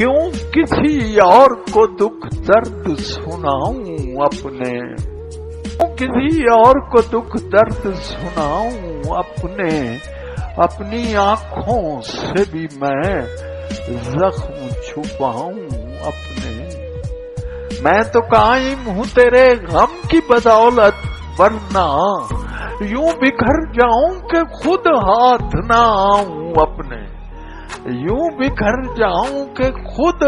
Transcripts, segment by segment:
क्यों किसी और को दुख दर्द सुनाऊं अपने, किसी और को दुख दर्द सुनाऊं अपने, अपनी आंखों से भी मैं जख्म छुपाऊं अपने। मैं तो कायम हूं तेरे गम की बदौलत, वरना यूं बिखर जाऊं कि खुद हाथ ना आऊं अपने, यूं बिखर जाऊं कि खुद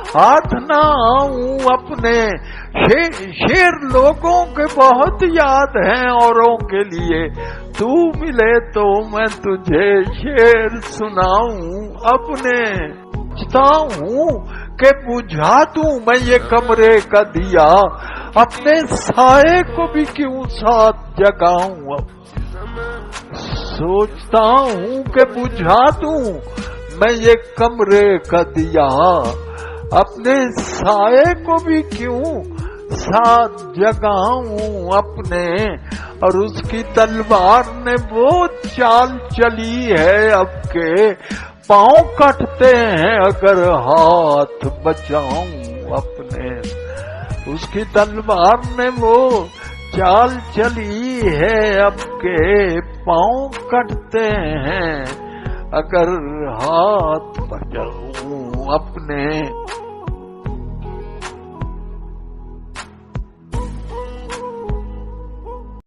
हाथ ना आऊं अपने। शेर लोगों के बहुत याद हैं औरों के लिए, तू मिले तो मैं तुझे शेर सुनाऊं अपने। सोचता हूं कि बुझा दूं मैं ये कमरे का दिया, अपने साए को भी क्यों साथ जगाऊं। सोचता हूं कि बुझा दूं मैं ये कमरे का दिया, अपने साए को भी क्यों साथ जगाऊं अपने। और उसकी तलवार ने वो चाल चली है अब के, पांव कटते हैं अगर हाथ बचाऊं अपने। उसकी तलवार ने वो चाल चली है अब के, पांव कटते हैं अगर हाथ बचाऊं अपने।